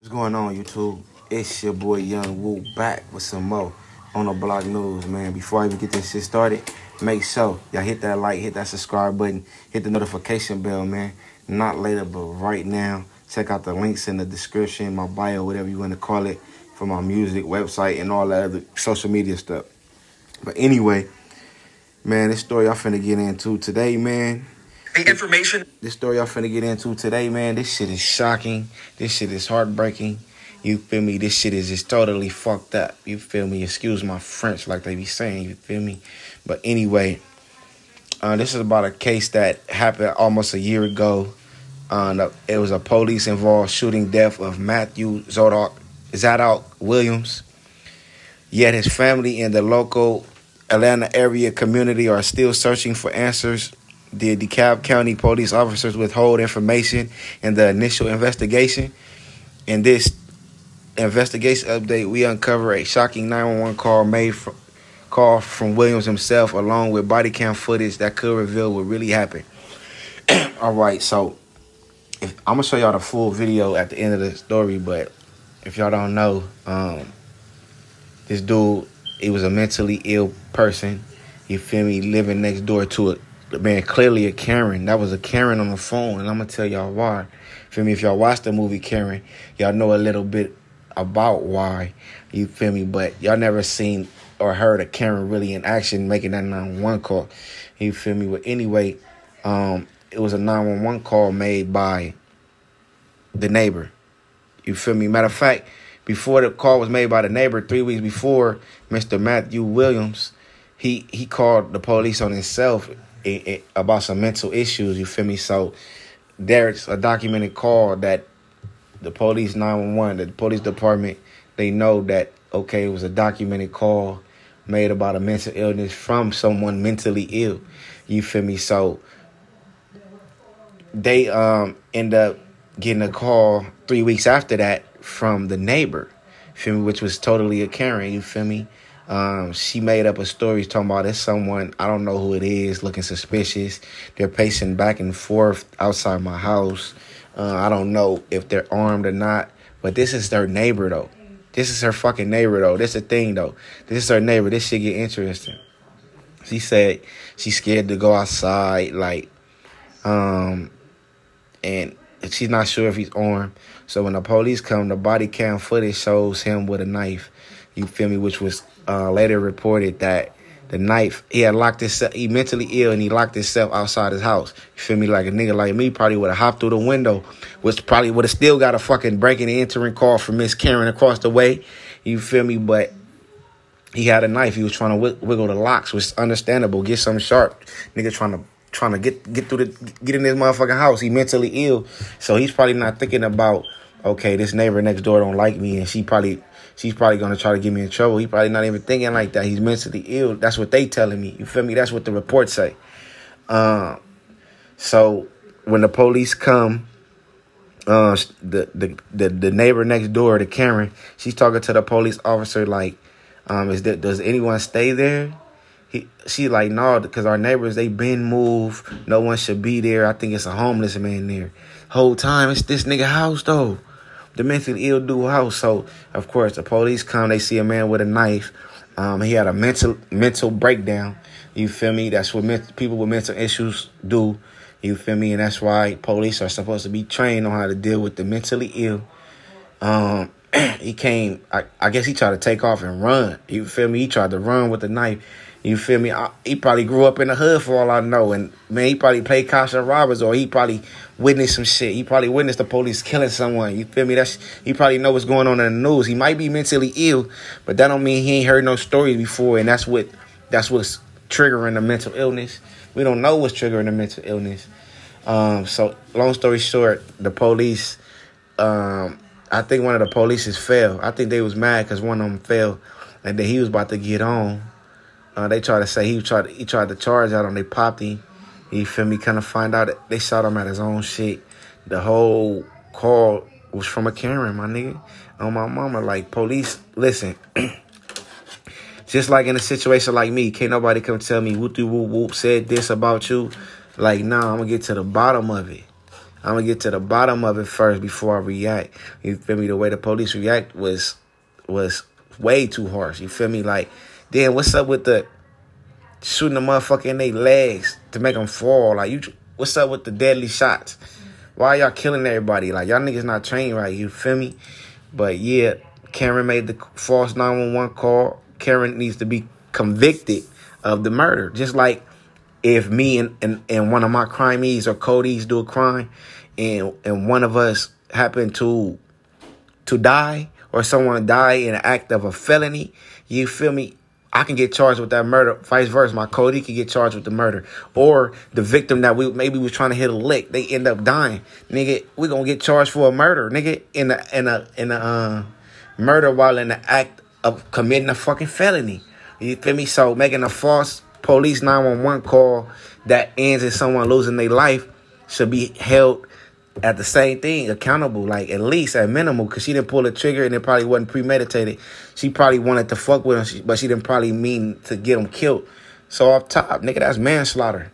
What's going on, YouTube? It's your boy Young Woo back with some more on the Block News, man. Before I even get this shit started, make sure y'all hit that like, hit that subscribe button, hit the notification bell, man. Not later, but right now. Check out the links in the description, my bio, whatever you want to call it, for my music, website, and all that other social media stuff. But anyway, man, this story I'm finna get into today, man. This story I'm finna get into today, man, this shit is shocking. This shit is heartbreaking. You feel me? This shit is just totally fucked up. You feel me? Excuse my French, like they be saying, you feel me? But anyway, this is about a case that happened almost a year ago. It was a police-involved shooting death of Matthew Zadok Williams. Yet his family and the local Atlanta area community are still searching for answers. The DeKalb County police officers withhold information in the initial investigation. In this investigation update, we uncover a shocking 911 call from Williams himself, along with body cam footage that could reveal what really happened. All right, so I'm gonna show y'all the full video at the end of the story, but if y'all don't know, this dude, he was a mentally ill person. You feel me? Living next door to it. Man, clearly a Karen. That was a Karen on the phone, and I'm gonna tell y'all why. Feel me? If y'all watched the movie Karen, y'all know a little bit about why. You feel me? But y'all never seen or heard a Karen really in action making that 911 call. You feel me? But anyway, it was a 911 call made by the neighbor. You feel me? Matter of fact, before the call was made by the neighbor, 3 weeks before, Mr. Matthew Williams, he called the police on himself about some mental issues, you feel me? So there's a documented call that the police 911, the police department, they know that, okay, it was a documented call made about a mental illness from someone mentally ill, you feel me? So they end up getting a call 3 weeks after that from the neighbor, feel me, which was totally a Karen, you feel me? She made up a story talking about it's someone, I don't know who it is, looking suspicious. They're pacing back and forth outside my house. I don't know if they're armed or not, but this is their neighbor, though. This is her fucking neighbor, though. This is the thing, though. This is her neighbor. This shit get interesting. She said she's scared to go outside, like, and she's not sure if he's armed. So when the police come, the body cam footage shows him with a knife. You feel me? Which was later reported that the knife, he had locked himself, he mentally ill, and he locked himself outside his house. You feel me? Like a nigga like me probably would have hopped through the window, which probably would have still got a fucking breaking and entering call from Miss Karen across the way. You feel me? But he had a knife. He was trying to wiggle the locks, which is understandable. Get something sharp. Nigga trying to get in this motherfucking house. He mentally ill, so he's probably not thinking about, okay, this neighbor next door don't like me, and she's probably going to try to get me in trouble. He probably not even thinking like that. He's mentally ill. That's what they telling me. You feel me? That's what the reports say. So when the police come, the neighbor next door, the Karen, she's talking to the police officer like, does anyone stay there? She like, no, because our neighbors, they been moved. No one should be there. I think it's a homeless man there. Whole time, it's this nigga house, though. The mentally ill dude house. So, of course, the police come. They see a man with a knife. He had a mental breakdown. You feel me? That's what people with mental issues do. You feel me? And that's why police are supposed to be trained on how to deal with the mentally ill. He came, I guess he tried to take off and run. You feel me? He tried to run with the knife. You feel me? He probably grew up in the hood for all I know. And, man, he probably played cops and robbers, or he probably witnessed some shit. He probably witnessed the police killing someone. You feel me? He probably know what's going on in the news. He might be mentally ill, but that don't mean he ain't heard no stories before, and that's what's triggering the mental illness. We don't know what's triggering the mental illness. So, long story short, the police, I think one of the police fell. I think they was mad because one of them fell, and then he was about to get on. They tried to say he tried to charge out on. They popped him. You feel me? Kind of find out that they shot him at his own shit. The whole call was from a Karen, my nigga. On my mama, like, police, listen. Just like in a situation like me, can't nobody come tell me whoop-de-whoop-whoop said this about you. Like, nah, I'm going to get to the bottom of it. I'm going to get to the bottom of it first before I react. You feel me? The way the police react was way too harsh. You feel me? Like, damn, what's up with the shooting the motherfucker in their legs to make them fall? Like, what's up with the deadly shots? Why y'all killing everybody? Like, y'all niggas not trained right. You feel me? But, yeah, Karen made the false 911 call. Karen needs to be convicted of the murder. Just like if me and one of my crimees or Cody's do a crime and one of us happen to die or someone die in an act of a felony, you feel me? I can get charged with that murder. Vice versa, my Cody can get charged with the murder. Or the victim that we maybe was trying to hit a lick, they end up dying. Nigga, we gonna get charged for a murder, nigga, in a murder while in the act of committing a fucking felony. You feel me? So making a false police 911 call that ends in someone losing their life should be held at the same thing, accountable, like at least at minimal, because she didn't pull the trigger and it probably wasn't premeditated. She probably wanted to fuck with him, but she didn't probably mean to get him killed. So off top, nigga, that's manslaughter.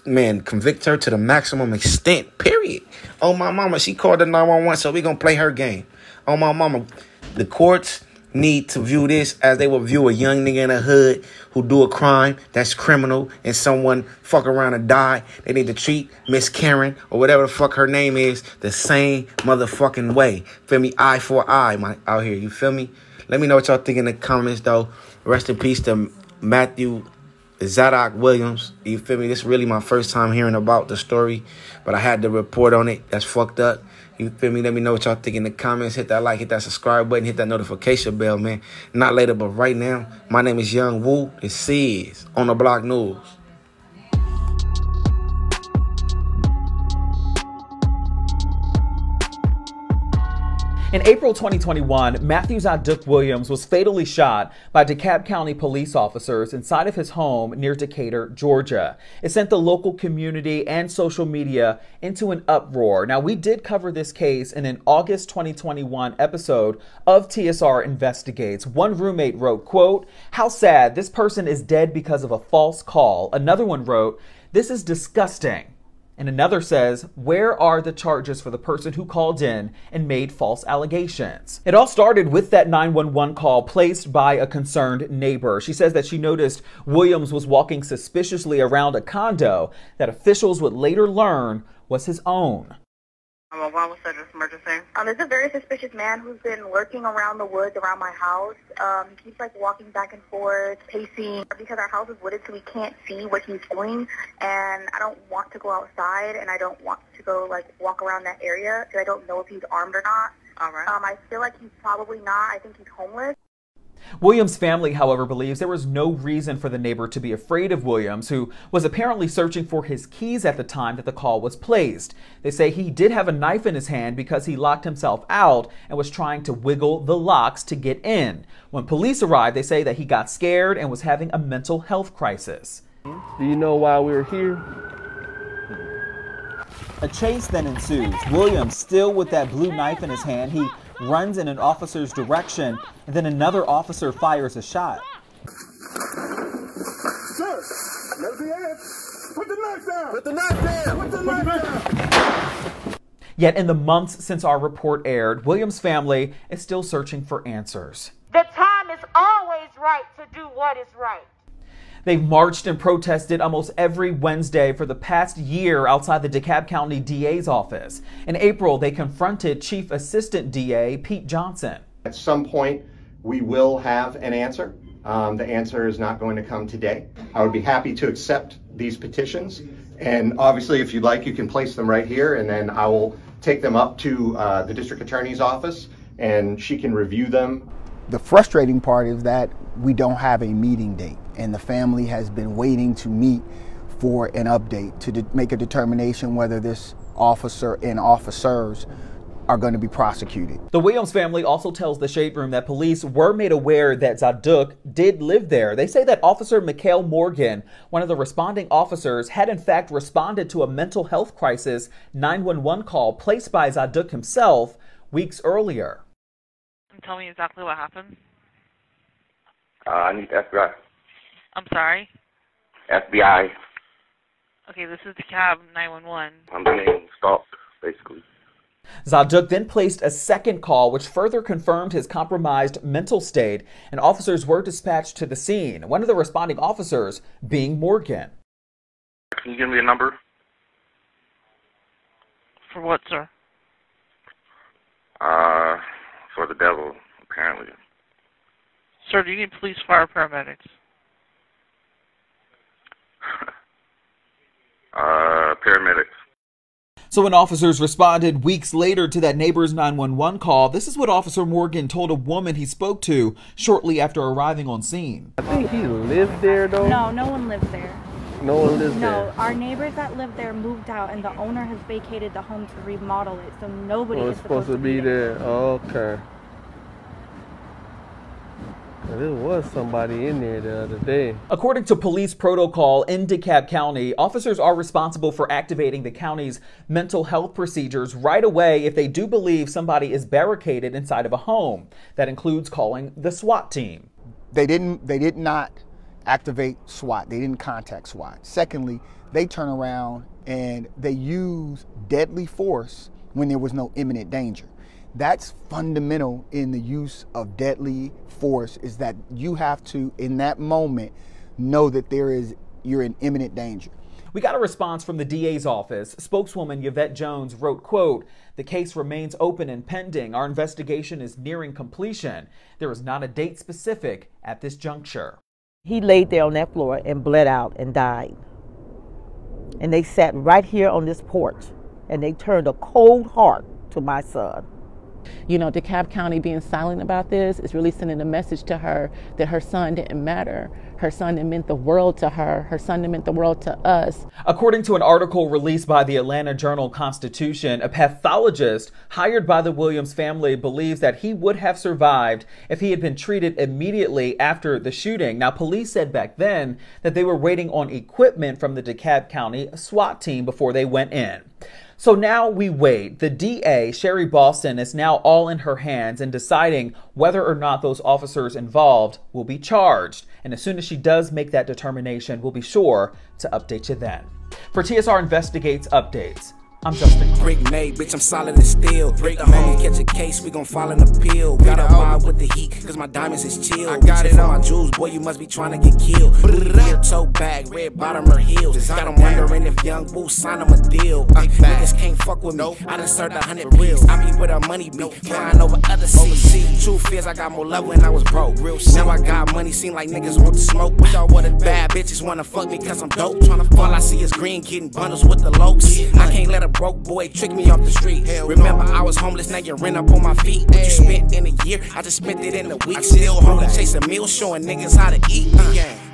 Man, convict her to the maximum extent, period. Oh, my mama, she called the 911, so we gonna play her game. Oh, my mama, the courts need to view this as they would view a young nigga in the hood who do a crime that's criminal and someone fuck around and die. They need to treat Miss Karen or whatever the fuck her name is the same motherfucking way. Feel me? Eye for eye out here. You feel me? Let me know what y'all think in the comments, though. Rest in peace to Matthew Zadok Williams. You feel me? This is really my first time hearing about the story, but I had to report on it. That's fucked up. You feel me? Let me know what y'all think in the comments. Hit that like, hit that subscribe button, hit that notification bell, man. Not later, but right now. My name is Young Woo. This is On the Block News. In April 2021, Matthew Zadok Williams was fatally shot by DeKalb County police officers inside of his home near Decatur, Georgia. It sent the local community and social media into an uproar. Now, we did cover this case in an August 2021 episode of TSR Investigates. One roommate wrote, quote, "How sad, this person is dead because of a false call." Another one wrote, "This is disgusting." And another says, "Where are the charges for the person who called in and made false allegations?" It all started with that 911 call placed by a concerned neighbor. She says that she noticed Williams was walking suspiciously around a condo that officials would later learn was his own. What was this emergency? There's a very suspicious man who's been lurking around the woods around my house. He keeps like walking back and forth, pacing, because our house is wooded so we can't see what he's doing. And I don't want to go outside, and I don't want to go like walk around that area because I don't know if he's armed or not. All right. I feel like he's probably not. I think he's homeless. Williams' family, however, believes there was no reason for the neighbor to be afraid of Williams, who was apparently searching for his keys at the time that the call was placed. They say he did have a knife in his hand because he locked himself out and was trying to wiggle the locks to get in. When police arrived, they say that he got scared and was having a mental health crisis. Do you know why we're here? A chase then ensues. Williams, still with that blue knife in his hand, he runs in an officer's direction, and then another officer fires a shot. Sir, let the ass. Put the knife down. Put the knife down. Put the knife down. Yet in the months since our report aired, Williams' family is still searching for answers. The time is always right to do what is right. They've marched and protested almost every Wednesday for the past year outside the DeKalb County DA's office. In April, they confronted Chief Assistant DA Pete Johnson. At some point, we will have an answer. The answer is not going to come today. I would be happy to accept these petitions. And obviously, if you'd like, you can place them right here, and then I will take them up to the district attorney's office, and she can review them. The frustrating part is that we don't have a meeting date, and the family has been waiting to meet for an update to make a determination whether this officer and officers are going to be prosecuted. The Williams family also tells the Shade Room that police were made aware that Zadok did live there. They say that Officer Mikhail Morgan, one of the responding officers, had in fact responded to a mental health crisis 911 call placed by Zadok himself weeks earlier. Tell me exactly what happened. I need FBI. I'm sorry? FBI. Okay, this is the cab 911. I'm being stalked. basically. Zaduk then placed a second call, which further confirmed his compromised mental state, and officers were dispatched to the scene, one of the responding officers being Morgan. Can you give me a number? For what, sir? For the devil, apparently. Sir, do you need police, fire, paramedics? Paramedics. So when officers responded weeks later to that neighbor's 911 call, this is what Officer Morgan told a woman he spoke to shortly after arriving on scene. I think he lived there, though. No, no one lives there. No one lives there? No, our neighbors that live there moved out, and the owner has vacated the home to remodel it, so nobody is supposed to be there. Oh, okay. There was somebody in there the other day. According to police protocol in DeKalb County, officers are responsible for activating the county's mental health procedures right away if they do believe somebody is barricaded inside of a home. That includes calling the SWAT team. They did not activate SWAT. They didn't contact SWAT. Secondly, they turn around and they use deadly force when there was no imminent danger. That's fundamental in the use of deadly force, is that you have to, in that moment, know that you're in imminent danger. We got a response from the DA's office. Spokeswoman Yvette Jones wrote, quote, "The case remains open and pending. Our investigation is nearing completion. There is not a date specific at this juncture." He laid there on that floor and bled out and died. And they sat right here on this porch and they turned a cold heart to my son. You know, DeKalb County being silent about this is really sending a message to her that her son didn't matter. Her son meant the world to her. Her son meant the world to us. According to an article released by the Atlanta Journal-Constitution, a pathologist hired by the Williams family believes that he would have survived if he had been treated immediately after the shooting. Now, police said back then that they were waiting on equipment from the DeKalb County SWAT team before they went in. So now we wait. The DA, Sherry Boston, is now all in her hands in deciding whether or not those officers involved will be charged. And as soon as she does make that determination, we'll be sure to update you then. For TSR Investigates Updates, I'm Justin. Brick made, bitch, I'm solid as steel. Brick the homie catch a case, we gon' fall in the pill. Got a vibe with the heat, cause my diamonds is chill. I got it for my jewels, boy, you must be trying to get killed. Real tote bag, red bottom or heels. Got them wondering if young boo sign them a deal. Niggas can't fuck with me, I done served 100 reels. I be where the money be, flying over other seas. Truth is, I got more love when I was broke. Now I got money, seem like niggas want to smoke. But y'all what bad bitches wanna fuck me cause I'm dope. All I see is green, getting bundles with the lokes. I can't let a broke boy trick me off the street. Remember I was homeless, now you rent up on my feet. What you spent in a year, I just spent it in a week. Still hungry, chasing meals, showing niggas how to eat.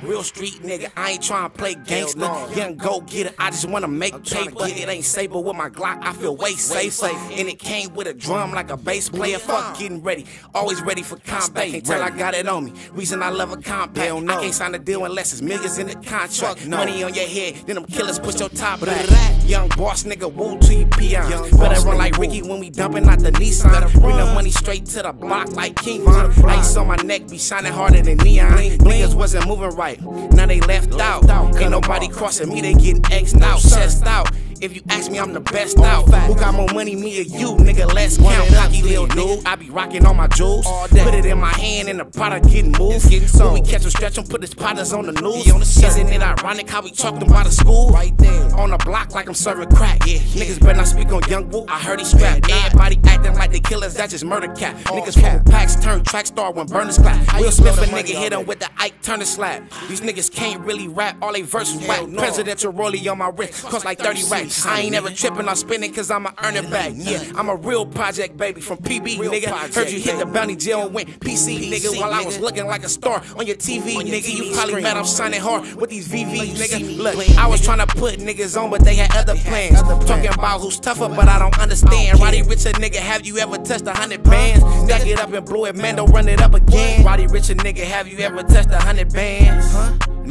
Real street nigga, I ain't trying to play gangster. Young go getter, I just wanna make paper. It ain't safe, but with my Glock, I feel way safer. And it came with a drum like a bass player. Fuck getting ready, always ready for combat. Can't tell I got it on me. Reason I love a compact. I can't sign a deal unless it's millions in the contract. Money on your head, then them killers push your top back. Young boss nigga, woo to you peons. Better run like Ricky when we dumping out the Nissan. Bring the money straight to the block like King Von. Ice on my neck be shining harder than neon. Niggas wasn't moving right, now they left out. Ain't nobody crossing me, they getting X'd out, chest out. If you ask me, I'm the best out. Who got more money, me or you? Nigga, let's count. Cocky little dude, I be rocking all my jewels. Put it in my hand and the product getting moved. When we catch them, stretch them, put his potters on the news. Isn't it ironic how we talked about the school? Right there on the block like I'm serving crack. Niggas better not speak on Young Woo, I heard he strapped. Everybody acting like they killers, that just murder cat. Niggas from packs turn track star when burners clap. Will Smith a nigga hit him with the Ike Turner slap. These niggas can't really rap, all they verses whack. Presidential rollie on my wrist, cost like 30 racks. I ain't never tripping on spending cause I'ma earn it back. Yeah, I'm a real project baby from PB, nigga. Heard you hit the bounty jail and went PC, nigga. While I was looking like a star on your TV, nigga. You probably mad I'm signing hard with these VVs, nigga. Look, I was trying to put niggas on, but they had other plans. Talking about who's tougher, but I don't understand. Roddy Rich a nigga, have you ever touched 100 bands? Stack it up and blow it, man, don't run it up again. Roddy Rich a nigga, have you ever touched 100 bands?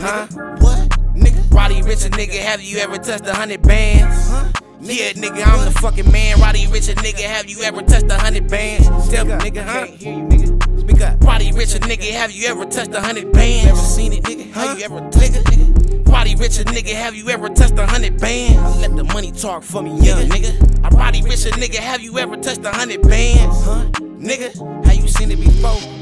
Huh? What? Nigga, Roddy Rich a nigga, have you ever touched 100 bands? Yeah, nigga, I'm the fucking man. Roddy Rich a nigga, have you ever touched 100 bands? Tell me, nigga, huh? Can't hear you, nigga. Speak up. Roddy Rich a nigga, have you ever touched 100 bands? Never seen it, nigga. Have you ever touched it, nigga? body richer nigga, have you ever touched 100 bands? I let the money talk for me, young nigga. I body richer nigga, have you ever touched 100 bands? Huh? Nigga, how you seen it before?